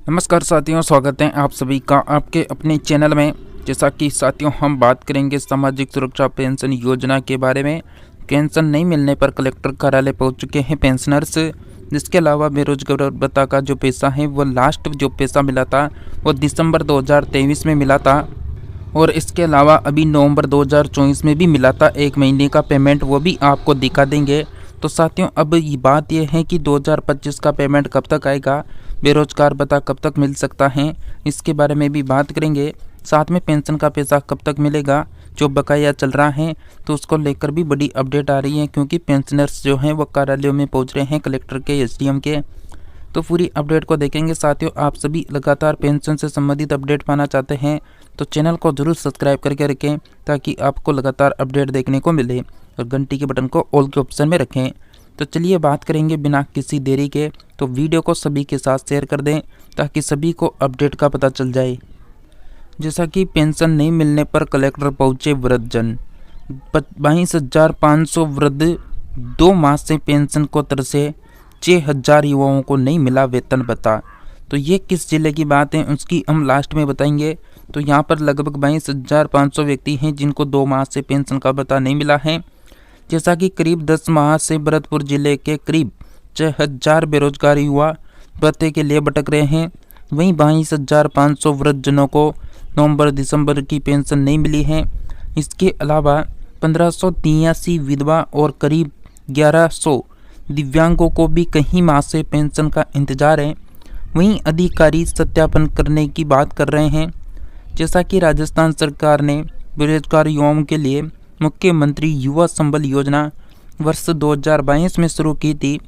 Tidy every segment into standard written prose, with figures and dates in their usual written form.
नमस्कार साथियों, स्वागत है आप सभी का आपके अपने चैनल में। जैसा कि साथियों हम बात करेंगे सामाजिक सुरक्षा पेंशन योजना के बारे में। पेंशन नहीं मिलने पर कलेक्टर कार्यालय पहुंच चुके हैं पेंशनर्स। इसके अलावा बेरोजगार भत्ता का जो पैसा है वो लास्ट जो पैसा मिला था वो दिसंबर 2023 में मिला था, और इसके अलावा अभी नवंबर 2024 में भी मिला था 1 महीने का पेमेंट, वो भी आपको दिखा देंगे। तो साथियों अब ये बात यह है कि 2025 का पेमेंट कब तक आएगा, बेरोजगार भत्ता कब तक मिल सकता है, इसके बारे में भी बात करेंगे। साथ में पेंशन का पैसा कब तक मिलेगा, जो बकाया चल रहा है तो उसको लेकर भी बड़ी अपडेट आ रही है, क्योंकि पेंशनर्स जो हैं वो कार्यालयों में पहुंच रहे हैं, कलेक्टर के, एसडीएम के। तो पूरी अपडेट को देखेंगे। साथियों आप सभी लगातार पेंशन से संबंधित अपडेट पाना चाहते हैं तो चैनल को जरूर सब्सक्राइब करके रखें, ताकि आपको लगातार अपडेट देखने को मिले, और घंटी के बटन को ऑल के ऑप्शन में रखें। तो चलिए बात करेंगे बिना किसी देरी के। तो वीडियो को सभी के साथ शेयर कर दें ताकि सभी को अपडेट का पता चल जाए। जैसा कि पेंशन नहीं मिलने पर कलेक्टर पहुंचे वृद्धजन। 22,500 वृद्ध 2 माह से पेंशन को तरसे, 6,000 युवाओं को नहीं मिला वेतन भत्ता। तो ये किस जिले की बात है उसकी हम लास्ट में बताएंगे। तो यहाँ पर लगभग 22,500 व्यक्ति हैं जिनको 2 माह से पेंशन का भत्ता नहीं मिला है। जैसा कि करीब 10 माह से भरतपुर जिले के करीब 6,000 बेरोजगार युवा भत्ते के लिए भटक रहे हैं। वहीं 22,500 वृद्धजनों को नवंबर दिसंबर की पेंशन नहीं मिली है। इसके अलावा 1583 विधवा और करीब 1100 दिव्यांगों को भी कई माह से पेंशन का इंतजार है। वहीं अधिकारी सत्यापन करने की बात कर रहे हैं। जैसा कि राजस्थान सरकार ने बेरोजगार युवाओं के लिए मुख्यमंत्री युवा संबल योजना वर्ष 2022 में शुरू की थी।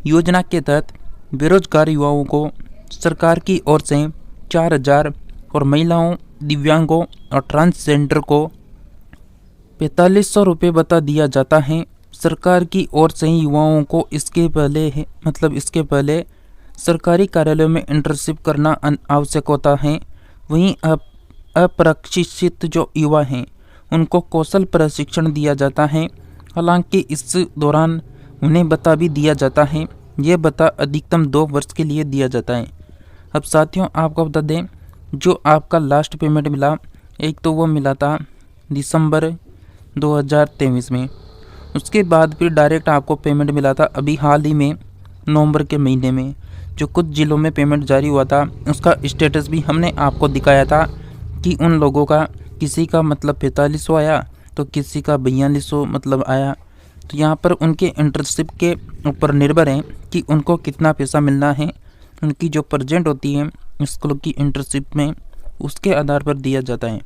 योजना के तहत बेरोजगार युवाओं को सरकार की ओर से 4,000 और महिलाओं, दिव्यांगों और ट्रांसजेंडर को 4,500 रुपये भत्ता दिया जाता है। सरकार की ओर से युवाओं को इसके पहले सरकारी कार्यालयों में इंटर्नशिप करना आवश्यक होता है। वहीं अप्रशिक्षित जो युवा हैं उनको कौशल प्रशिक्षण दिया जाता है। हालांकि इस दौरान उन्हें भत्ता भी दिया जाता है। ये भत्ता अधिकतम 2 वर्ष के लिए दिया जाता है। अब साथियों आपको बता दें, जो आपका लास्ट पेमेंट मिला, एक तो वो मिला था दिसंबर 2023 में। उसके बाद फिर डायरेक्ट आपको पेमेंट मिला था अभी हाल ही में नवंबर के महीने में। जो कुछ जिलों में पेमेंट जारी हुआ था उसका स्टेटस भी हमने आपको दिखाया था कि उन लोगों का किसी का 4500 आया तो किसी का 4200 आया। तो यहाँ पर उनके इंटर्नशिप के ऊपर निर्भर है कि उनको कितना पैसा मिलना है। उनकी जो प्रेजेंट होती है स्कूल की इंटर्नशिप में, उसके आधार पर दिया जाता है।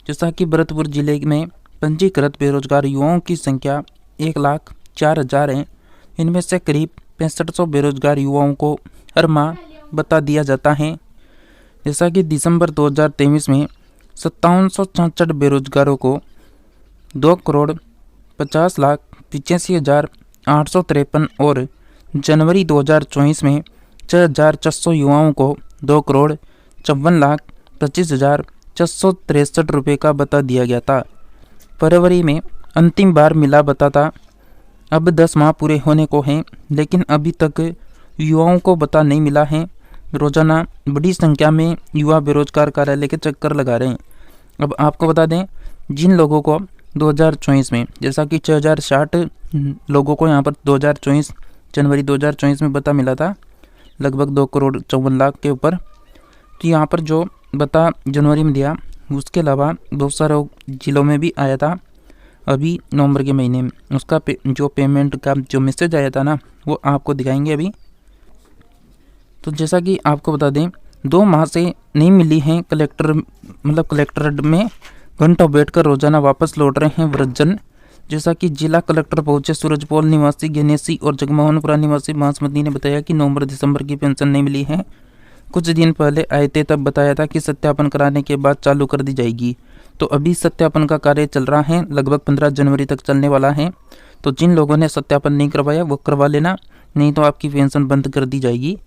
जैसा कि भरतपुर जिले में पंजीकृत बेरोजगार युवाओं की संख्या 1,04,000 है। इनमें से करीब 6500 बेरोजगार युवाओं को हर माह भत्ता दिया जाता है। जैसा कि दिसंबर 2023 में 5766 बेरोजगारों को 2,50,85,853 और जनवरी 2024 में 6,400 युवाओं को 2,54,25,663 रुपये का भत्ता दिया गया था। फरवरी में अंतिम बार मिला भत्ता था। अब 10 माह पूरे होने को हैं, लेकिन अभी तक युवाओं को भत्ता नहीं मिला है। रोजाना बड़ी संख्या में युवा बेरोजगार कार्यालय के चक्कर लगा रहे हैं। अब आपको बता दें, जिन लोगों को 2024 में, जैसा कि 6,060 लोगों को यहाँ पर 2024 जनवरी 2024 में भत्ता मिला था, लगभग 2,54,00,000 के ऊपर। तो यहाँ पर जो भत्ता जनवरी में दिया, उसके अलावा बहुत सारे जिलों में भी आया था अभी नवंबर के महीने में। उसका जो पेमेंट का जो मैसेज आया था ना, वो आपको दिखाएंगे अभी। तो जैसा कि आपको बता दें, 2 माह से नहीं मिली हैं कलेक्टरेट में घंटों बैठकर रोजाना वापस लौट रहे हैं वृद्धजन। जैसा कि जिला कलेक्टर पहुंचे सूरजपोल निवासी गणेशी और जगमोहनपुरा निवासी बांसमती ने बताया कि नवंबर दिसंबर की पेंशन नहीं मिली है। कुछ दिन पहले आए थे, तब बताया था कि सत्यापन कराने के बाद चालू कर दी जाएगी। तो अभी सत्यापन का कार्य चल रहा है, लगभग 15 जनवरी तक चलने वाला है। तो जिन लोगों ने सत्यापन नहीं करवाया वो करवा लेना, नहीं तो आपकी पेंशन बंद कर दी जाएगी।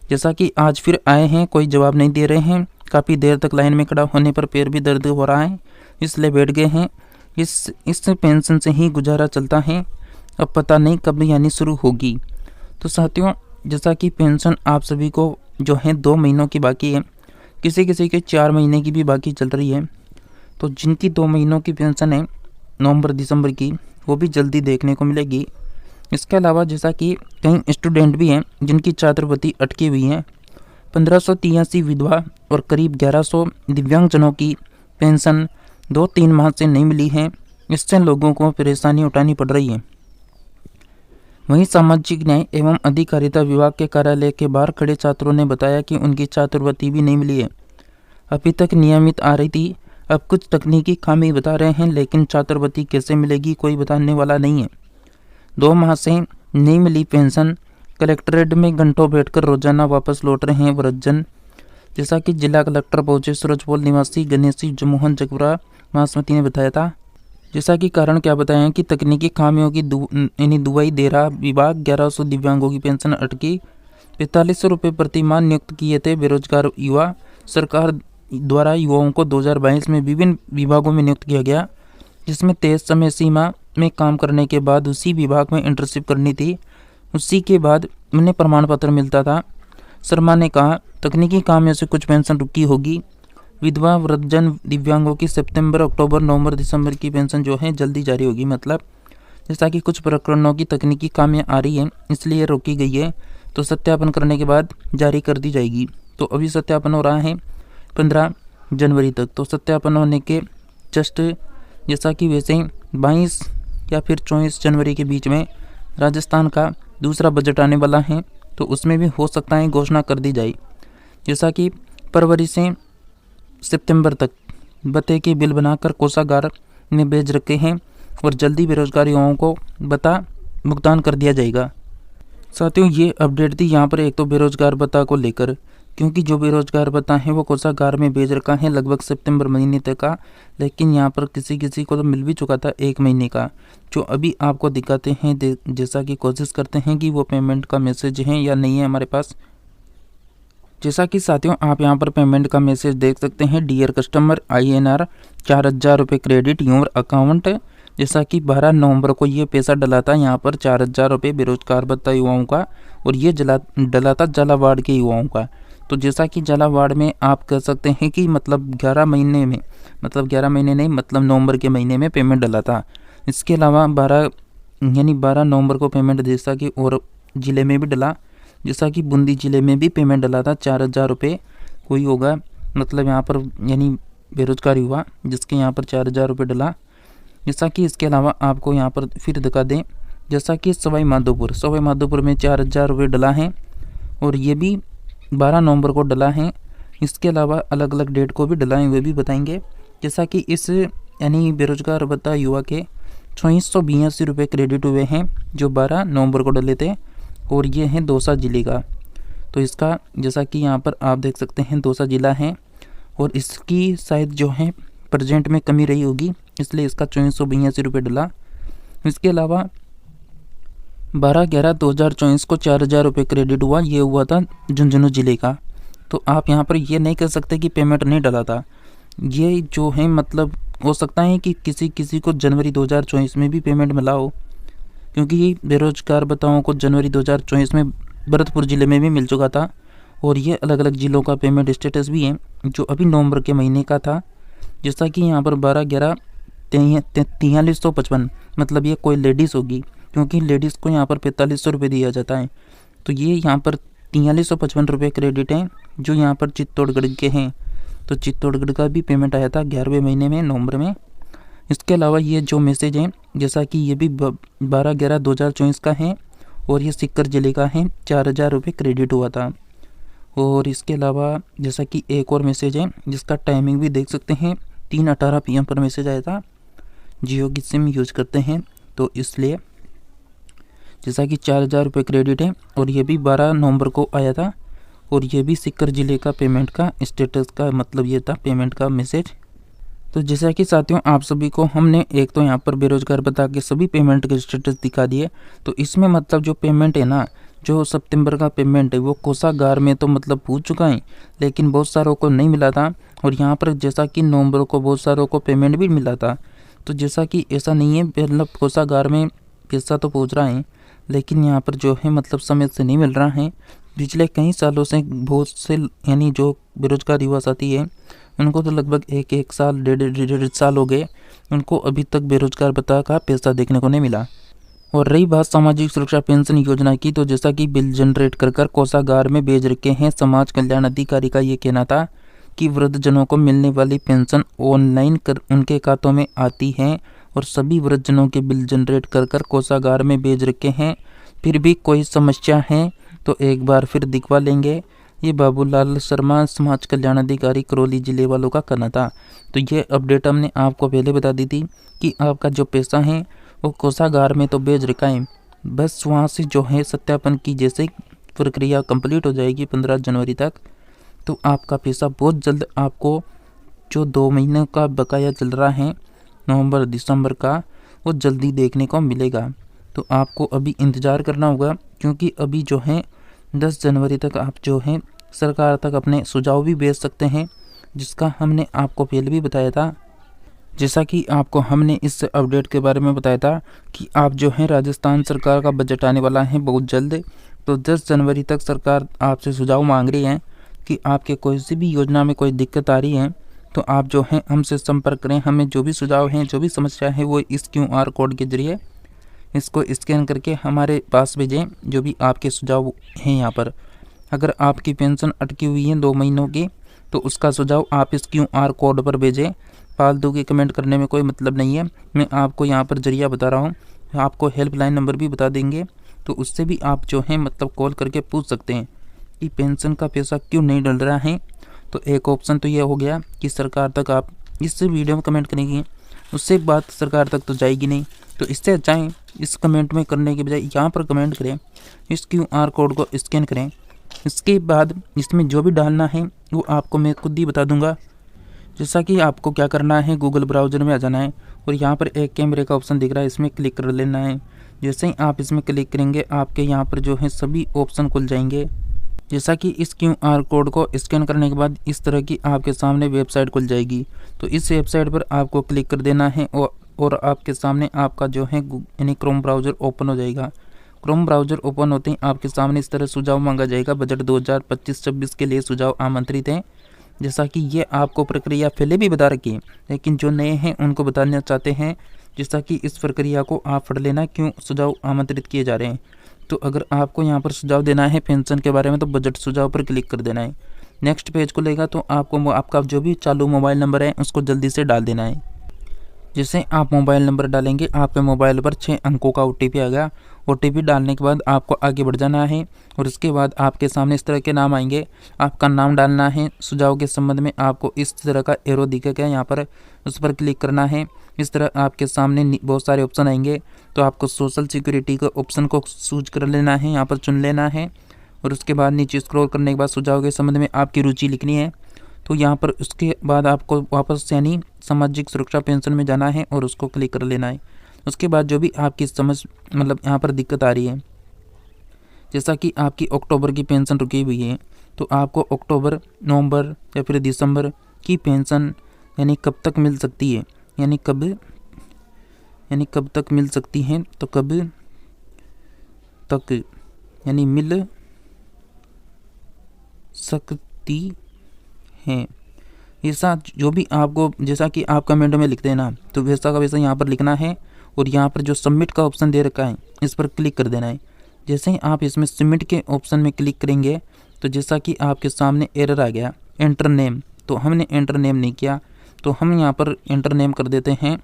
जैसा कि आज फिर आए हैं, कोई जवाब नहीं दे रहे हैं। काफ़ी देर तक लाइन में खड़ा होने पर पैर भी दर्द हो रहा है, इसलिए बैठ गए हैं। इस पेंशन से ही गुजारा चलता है। अब पता नहीं कब यानी शुरू होगी। तो साथियों, जैसा कि पेंशन आप सभी को जो है 2 महीनों की बाकी है, किसी किसी के 4 महीने की भी बाकी चल रही है। तो जिनकी 2 महीनों की पेंशन है नवंबर दिसंबर की, वो भी जल्दी देखने को मिलेगी। इसके अलावा जैसा कि कई स्टूडेंट भी हैं जिनकी छात्रवृत्ति अटकी हुई हैं, 1583 विधवा और करीब 1100 दिव्यांगजनों की पेंशन 2-3 माह से नहीं मिली है। इससे लोगों को परेशानी उठानी पड़ रही है। वहीं सामाजिक न्याय एवं अधिकारिता विभाग के कार्यालय के बाहर खड़े छात्रों ने बताया कि उनकी छात्रवृत्ति भी नहीं मिली है। अभी तक नियमित आ रही थी, अब कुछ तकनीकी खामी बता रहे हैं, लेकिन छात्रवृत्ति कैसे मिलेगी कोई बताने वाला नहीं है। 2 माह से नहीं मिली पेंशन, कलेक्ट्रेट में घंटों बैठकर रोजाना वापस लौट रहे हैं वृद्धजन। जैसा कि जिला कलेक्टर पहुंचे सूरजपोल निवासी गणेशी जमोहन जगुरा बासमती ने बताया था। जैसा कि कारण क्या बताएं कि तकनीकी खामियों की दुआई दे रहा विभाग 1100 दिव्यांगों की पेंशन अटकी। 4500 रुपये प्रति माह नियुक्त किए थे बेरोजगार युवा। सरकार द्वारा युवाओं को 2022 में विभिन्न विभागों में नियुक्त किया गया, जिसमें तय समय सीमा में काम करने के बाद उसी विभाग में इंटर्नशिप करनी थी। उसी के बाद उन्हें प्रमाण पत्र मिलता था। शर्मा ने कहा, तकनीकी खामियों से कुछ पेंशन रुकी होगी। विधवा वृद्धजन दिव्यांगों की सितंबर अक्टूबर नवंबर दिसंबर की पेंशन जो है जल्दी जारी होगी। मतलब जैसा कि कुछ प्रकरणों की तकनीकी खामियां आ रही हैं, इसलिए रोकी गई है, तो सत्यापन करने के बाद जारी कर दी जाएगी। तो अभी सत्यापन हो रहा है 15 जनवरी तक। तो सत्यापन होने के जस्ट जैसा कि वैसे ही 22 या फिर 24 जनवरी के बीच में राजस्थान का दूसरा बजट आने वाला है, तो उसमें भी हो सकता है घोषणा कर दी जाए। जैसा कि फरवरी से सितंबर तक भत्ते के बिल बनाकर कोषागार में भेज रखे हैं और जल्दी बेरोजगार युवाओं को भत्ता भुगतान कर दिया जाएगा। साथियों, ये अपडेट थी यहाँ पर एक तो बेरोजगार भत्ता को लेकर, क्योंकि जो बेरोजगार भत्ता है वो कोषागार में भेज रखा है लगभग सितंबर महीने तक का, लेकिन यहाँ पर किसी किसी को तो मिल भी चुका था 1 महीने का, जो अभी आपको दिखाते हैं। जैसा कि कोशिश करते हैं कि वो पेमेंट का मैसेज है या नहीं है हमारे पास। जैसा कि साथियों आप यहाँ पर पेमेंट का मैसेज देख सकते हैं। डियर कस्टमर, INR 4000 रुपये क्रेडिट योर अकाउंट। जैसा कि 12 नवंबर को ये पैसा डला था यहाँ पर 4000 रुपये बेरोजगार भत्ता युवाओं का, और ये डला था झालावाड़ के युवाओं का। तो जैसा कि झालावाड़ में आप कह सकते हैं कि मतलब 11 महीने में, मतलब 11 महीने नहीं, मतलब नवंबर के महीने में पेमेंट डला था। इसके अलावा 12 नवंबर को पेमेंट जैसा कि और ज़िले में भी डला, जैसा कि बूंदी ज़िले में भी पेमेंट डला था 4000 रुपये कोई होगा, मतलब यहाँ पर यानी बेरोजगार युवा जिसके यहाँ पर 4000 रुपये डला। जैसा कि इसके अलावा आपको यहाँ पर फिर दिखा दें, जैसा कि सवाई माधोपुर में 4000 रुपये डला है, और ये भी 12 नवंबर को डला है। इसके अलावा अलग अलग डेट को भी डला है, वे भी बताएंगे। जैसा कि इस यानी बेरोजगार भत्ता युवा के 682 रुपये क्रेडिट हुए हैं जो 12 नवंबर को डले थे, और ये है दौसा ज़िले का। तो इसका जैसा कि यहाँ पर आप देख सकते हैं दौसा ज़िला है, और इसकी शायद जो है प्रेजेंट में कमी रही होगी, इसलिए इसका 682 रुपये डला। इसके अलावा 12/11/2024 को 4000 रुपये क्रेडिट हुआ, ये हुआ था झुंझुनू ज़िले का। तो आप यहाँ पर ये नहीं कह सकते कि पेमेंट नहीं डला था। ये जो है मतलब हो सकता है कि किसी को जनवरी 2024 में भी पेमेंट मिला हो, क्योंकि बेरोजगार भत्ताओं को जनवरी 2024 में भरतपुर ज़िले में भी मिल चुका था, और ये अलग अलग ज़िलों का पेमेंट स्टेटस भी है जो अभी नवंबर के महीने का था। जैसा कि यहाँ पर 12/11/4355, मतलब ये कोई लेडीज़ होगी, क्योंकि लेडीज़ को यहाँ पर 4500 रुपये दिया जाता है। तो ये यहाँ पर 4355 रुपये क्रेडिट हैं जो यहाँ पर चित्तौड़गढ़ के हैं। तो चित्तौड़गढ़ का भी पेमेंट आया था 11वें महीने में नवंबर में। इसके अलावा ये जो मैसेज हैं जैसा कि ये भी 12/11/2024 का है, और ये सीकर ज़िले का है, 4000 रुपये क्रेडिट हुआ था। और इसके अलावा जैसा कि एक और मैसेज है जिसका टाइमिंग भी देख सकते हैं, 3:18 PM पर मैसेज आया था। जियो की सिम यूज करते हैं तो इसलिए जैसा कि 4000 रुपये क्रेडिट है, और ये भी 12 नवंबर को आया था, और ये भी सीकर ज़िले का पेमेंट का स्टेटस का मतलब ये था पेमेंट का मैसेज। तो जैसा कि साथियों आप सभी को हमने एक तो यहाँ पर बेरोजगार भत्ता के सभी पेमेंट के स्टेटस दिखा दिए। तो इसमें मतलब जो पेमेंट है ना, जो सितंबर का पेमेंट है वो कोषागार में तो मतलब पूछ चुका है, लेकिन बहुत सारों को नहीं मिला था। और यहाँ पर जैसा कि नवंबर को बहुत सारों को पेमेंट भी मिला था। तो जैसा कि ऐसा नहीं है, मतलब कोषागार में पैसा तो पहुँच रहा है, लेकिन यहाँ पर जो है मतलब समय से नहीं मिल रहा है। पिछले कई सालों से बहुत से यानी जो बेरोजगार युवा साथी है उनको तो लगभग एक साल डेढ़ साल हो गए, उनको अभी तक बेरोजगार भत्ता का पैसा देखने को नहीं मिला। और रही बात सामाजिक सुरक्षा पेंशन योजना की, तो जैसा कि बिल जनरेट कर कोषागार में भेज रखे हैं। समाज कल्याण अधिकारी का ये कहना था कि वृद्धजनों को मिलने वाली पेंशन ऑनलाइन कर उनके खातों में आती है और सभी वृद्धजनों के बिल जनरेट कर कोषागार में भेज रखे हैं। फिर भी कोई समस्या है तो एक बार फिर दिखवा लेंगे। ये बाबूलाल शर्मा समाज कल्याण अधिकारी करौली जिले वालों का कहना था। तो ये अपडेट हमने आपको पहले बता दी थी कि आपका जो पैसा है वो कोषागार में तो भेज रखा है, बस वहाँ से जो है सत्यापन की जैसे प्रक्रिया कंप्लीट हो जाएगी 15 जनवरी तक, तो आपका पैसा बहुत जल्द आपको जो 2 महीने का बकाया चल रहा है नवंबर दिसंबर का, वो जल्दी देखने को मिलेगा। तो आपको अभी इंतज़ार करना होगा, क्योंकि अभी जो है 10 जनवरी तक आप जो है सरकार तक अपने सुझाव भी भेज सकते हैं, जिसका हमने आपको पहले भी बताया था। जैसा कि आपको हमने इस अपडेट के बारे में बताया था कि आप जो है राजस्थान सरकार का बजट आने वाला है बहुत जल्द, तो 10 जनवरी तक सरकार आपसे सुझाव मांग रही है कि आपके कोई सी भी योजना में कोई दिक्कत आ रही है तो आप जो है हमसे संपर्क करें। हमें जो भी सुझाव हैं, जो भी समस्या है, वो इस QR कोड के जरिए इसको स्कैन करके हमारे पास भेजें, जो भी आपके सुझाव हैं। यहाँ पर अगर आपकी पेंशन अटकी हुई है 2 महीनों की, तो उसका सुझाव आप इस QR कोड पर भेजें। फालतू के कमेंट करने में कोई मतलब नहीं है। मैं आपको यहाँ पर जरिया बता रहा हूँ, आपको हेल्पलाइन नंबर भी बता देंगे, तो उससे भी आप जो है मतलब कॉल करके पूछ सकते हैं कि पेंशन का पैसा क्यों नहीं डल रहा है। तो एक ऑप्शन तो ये हो गया कि सरकार तक आप इस वीडियो में कमेंट करेंगे, उससे बात सरकार तक तो जाएगी नहीं। तो इससे अच्छा है इस कमेंट में करने के बजाय यहाँ पर कमेंट करें, इस QR कोड को स्कैन करें। इसके बाद इसमें जो भी डालना है वो आपको मैं खुद ही बता दूंगा। जैसा कि आपको क्या करना है, गूगल ब्राउज़र में आ जाना है और यहाँ पर एक कैमरे का ऑप्शन दिख रहा है, इसमें क्लिक कर लेना है। जैसे ही आप इसमें क्लिक करेंगे आपके यहाँ पर जो है सभी ऑप्शन खुल जाएंगे। जैसा कि इस QR कोड को स्कैन करने के बाद इस तरह की आपके सामने वेबसाइट खुल जाएगी। तो इस वेबसाइट पर आपको क्लिक कर देना है और आपके सामने आपका जो है यानी क्रोम ब्राउज़र ओपन हो जाएगा। क्रोम ब्राउज़र ओपन होते ही आपके सामने इस तरह सुझाव मांगा जाएगा। बजट 2025-26 के लिए सुझाव आमंत्रित हैं। जैसा कि ये आपको प्रक्रिया पहले भी बता रखी है, लेकिन जो नए हैं उनको बताना चाहते हैं, जैसा कि इस प्रक्रिया को आप पढ़ लेना क्यों सुझाव आमंत्रित किए जा रहे हैं। तो अगर आपको यहाँ पर सुझाव देना है पेंशन के बारे में, तो बजट सुझाव पर क्लिक कर देना है। नेक्स्ट पेज को लेगा तो आपको आपका जो भी चालू मोबाइल नंबर है उसको जल्दी से डाल देना है। जैसे आप मोबाइल नंबर डालेंगे आपके मोबाइल पर 6 अंकों का OTP आएगा। OTP डालने के बाद आपको आगे बढ़ जाना है और उसके बाद आपके सामने इस तरह के नाम आएंगे। आपका नाम डालना है। सुझाव के संबंध में आपको इस तरह का एरो दिखेगा, यहाँ पर उस पर क्लिक करना है। इस तरह आपके सामने बहुत सारे ऑप्शन आएंगे, तो आपको सोशल सिक्योरिटी के ऑप्शन को चूज कर लेना है, यहाँ पर चुन लेना है और उसके बाद नीचे स्क्रॉल करने के बाद सुझाव के संबंध में आपकी रुचि लिखनी है। तो यहाँ पर उसके बाद आपको वापस यानी सामाजिक सुरक्षा पेंशन में जाना है और उसको क्लिक कर लेना है। उसके बाद जो भी आपकी समझ मतलब यहाँ पर दिक्कत आ रही है, जैसा कि आपकी अक्टूबर की पेंशन रुकी हुई है, तो आपको अक्टूबर, नवंबर या फिर दिसंबर की पेंशन यानी कब तक मिल सकती है, यानी कब तक मिल सकती हैं, तो कब तक यानी मिल सकती हैं, ऐसा जो भी आपको जैसा कि आप कमेंट में लिखते हैं ना, तो वैसा का वैसा यहाँ पर लिखना है और यहाँ पर जो सबमिट का ऑप्शन दे रखा है इस पर क्लिक कर देना है। जैसे ही आप इसमें सबमिट के ऑप्शन में क्लिक करेंगे तो जैसा कि आपके सामने एरर आ गया एंटर नेम, तो हमने एंटर नेम नहीं किया, तो हम यहाँ पर एंटर नेम कर देते हैं।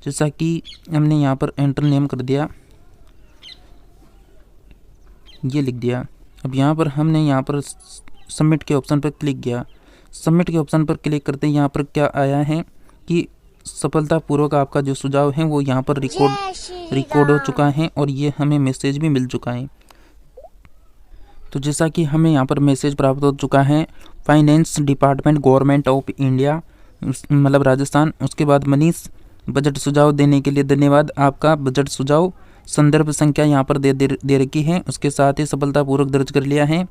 जैसा कि हमने यहाँ पर एंटर नेम कर दिया, ये लिख दिया। अब यहाँ पर हमने यहाँ पर सबमिट के ऑप्शन पर क्लिक किया। सबमिट के ऑप्शन पर क्लिक करते ही यहाँ पर क्या आया है कि सफलतापूर्वक आपका जो सुझाव है वो यहाँ पर रिकॉर्ड हो चुका है और ये हमें मैसेज भी मिल चुका है। तो जैसा कि हमें यहाँ पर मैसेज प्राप्त हो चुका है finance department government of India मतलब राजस्थान। उसके बाद मनीष बजट सुझाव देने के लिए धन्यवाद। आपका बजट सुझाव संदर्भ संख्या यहाँ पर दे रखी है, उसके साथ ही सफलतापूर्वक दर्ज कर लिया है।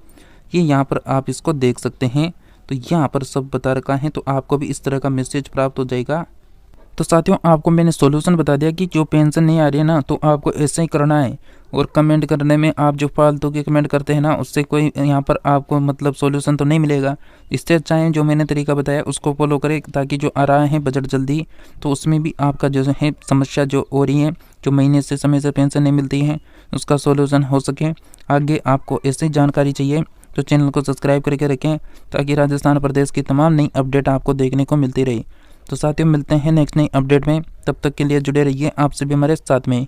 ये यहाँ पर आप इसको देख सकते हैं। तो यहाँ पर सब बता रखा है, तो आपको भी इस तरह का मैसेज प्राप्त हो जाएगा। तो साथियों आपको मैंने सॉल्यूशन बता दिया कि जो पेंशन नहीं आ रही है ना, तो आपको ऐसे ही करना है। और कमेंट करने में आप जो फालतू के कमेंट करते हैं ना, उससे कोई यहाँ पर आपको मतलब सॉल्यूशन तो नहीं मिलेगा। इससे अच्छा है जो मैंने तरीका बताया उसको फॉलो करें, ताकि जो आ रहा है बजट जल्दी, तो उसमें भी आपका जो है समस्या जो हो रही है, जो महीने से समय से पेंशन नहीं मिलती है, उसका सॉल्यूशन हो सके। आगे आपको ऐसी जानकारी चाहिए तो चैनल को सब्सक्राइब करके रखें, ताकि राजस्थान प्रदेश की तमाम नई अपडेट आपको देखने को मिलती रही। तो साथियों मिलते हैं नेक्स्ट नई अपडेट में, तब तक के लिए जुड़े रहिए आप सभी हमारे साथ में।